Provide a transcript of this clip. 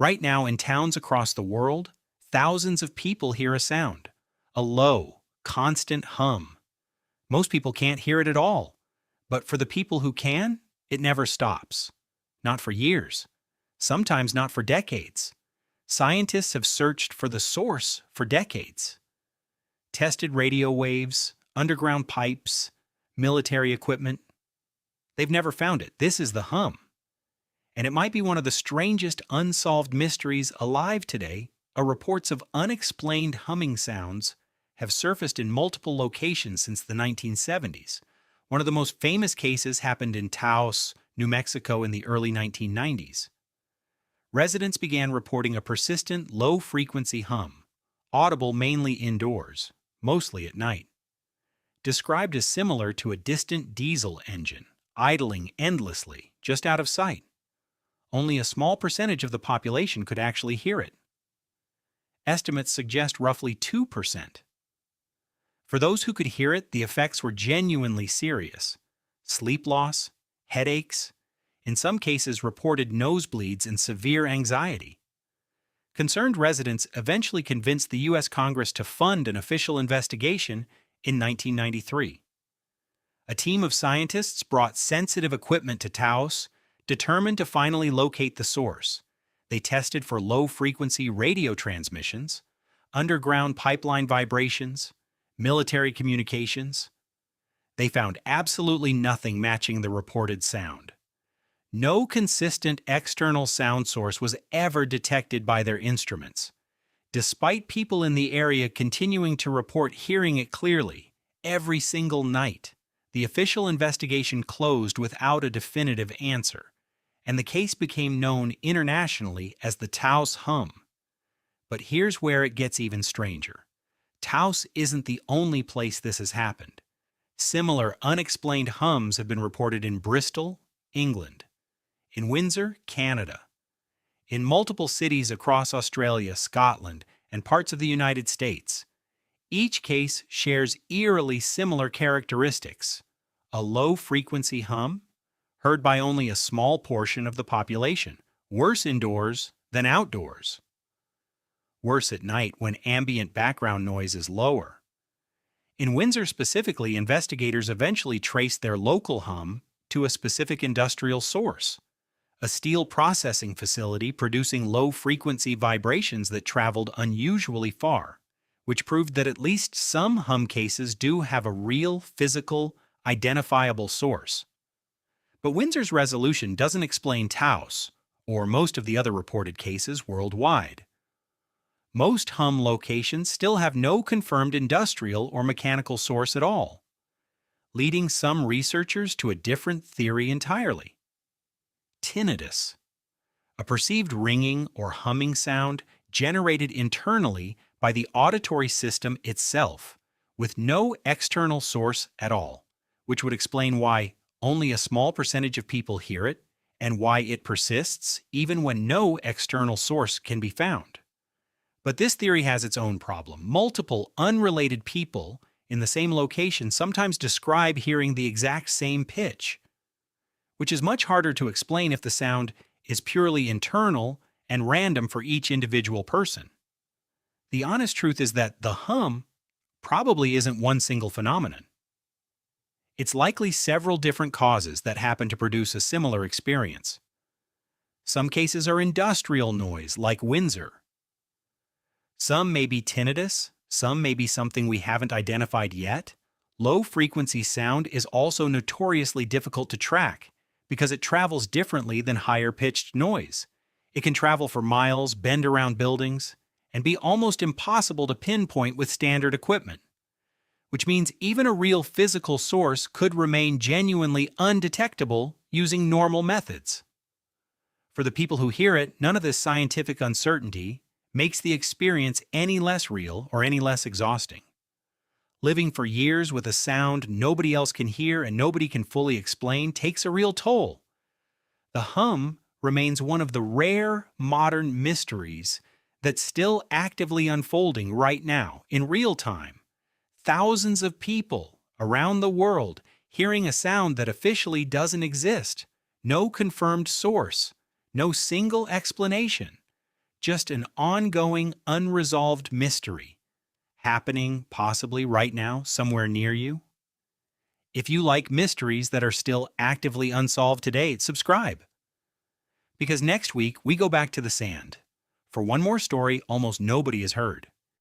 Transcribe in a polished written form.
Right now, in towns across the world, thousands of people hear a sound, a low, constant hum. Most people can't hear it at all, but for the people who can, it never stops. Not for years, sometimes not for decades. Scientists have searched for the source for decades. Tested radio waves, underground pipes, military equipment. They've never found it. This is the hum. And it might be one of the strangest unsolved mysteries alive today. Reports of unexplained humming sounds have surfaced in multiple locations since the 1970s. One of the most famous cases happened in Taos, New Mexico in the early 1990s. Residents began reporting a persistent, low-frequency hum, audible mainly indoors, mostly at night. Described as similar to a distant diesel engine, idling endlessly, just out of sight. Only a small percentage of the population could actually hear it. Estimates suggest roughly 2%. For those who could hear it, the effects were genuinely serious. Sleep loss, headaches, in some cases reported nosebleeds and severe anxiety. Concerned residents eventually convinced the U.S. Congress to fund an official investigation in 1993. A team of scientists brought sensitive equipment to Taos, determined to finally locate the source. They tested for low-frequency radio transmissions, underground pipeline vibrations, military communications. They found absolutely nothing matching the reported sound. No consistent external sound source was ever detected by their instruments, despite people in the area continuing to report hearing it clearly every single night. The official investigation closed without a definitive answer, and the case became known internationally as the Taos Hum. But here's where it gets even stranger. Taos isn't the only place this has happened. Similar unexplained hums have been reported in Bristol, England, in Windsor, Canada, in multiple cities across Australia, Scotland, and parts of the United States. Each case shares eerily similar characteristics: a low-frequency hum, heard by only a small portion of the population, worse indoors than outdoors. Worse at night when ambient background noise is lower. In Windsor specifically, investigators eventually traced their local hum to a specific industrial source, a steel processing facility producing low-frequency vibrations that traveled unusually far, which proved that at least some hum cases do have a real, physical, identifiable source. But Windsor's resolution doesn't explain Taos, or most of the other reported cases worldwide. Most hum locations still have no confirmed industrial or mechanical source at all, leading some researchers to a different theory entirely. Tinnitus, a perceived ringing or humming sound generated internally by the auditory system itself, with no external source at all, which would explain why only a small percentage of people hear it and why it persists even when no external source can be found. But this theory has its own problem. Multiple unrelated people in the same location sometimes describe hearing the exact same pitch, which is much harder to explain if the sound is purely internal and random for each individual person. The honest truth is that the hum probably isn't one single phenomenon. It's likely several different causes that happen to produce a similar experience. Some cases are industrial noise, like Windsor. Some may be tinnitus, some may be something we haven't identified yet. Low-frequency sound is also notoriously difficult to track because it travels differently than higher-pitched noise. It can travel for miles, bend around buildings, and be almost impossible to pinpoint with standard equipment, which means even a real physical source could remain genuinely undetectable using normal methods. For the people who hear it, none of this scientific uncertainty makes the experience any less real or any less exhausting. Living for years with a sound nobody else can hear and nobody can fully explain takes a real toll. The hum remains one of the rare modern mysteries that's still actively unfolding right now, in real time. Thousands of people around the world hearing a sound that officially doesn't exist, no confirmed source, no single explanation. just an ongoing, unresolved mystery happening possibly right now somewhere near you. If you like mysteries that are still actively unsolved today, subscribe. Because next week we go back to the sand for one more story almost nobody has heard.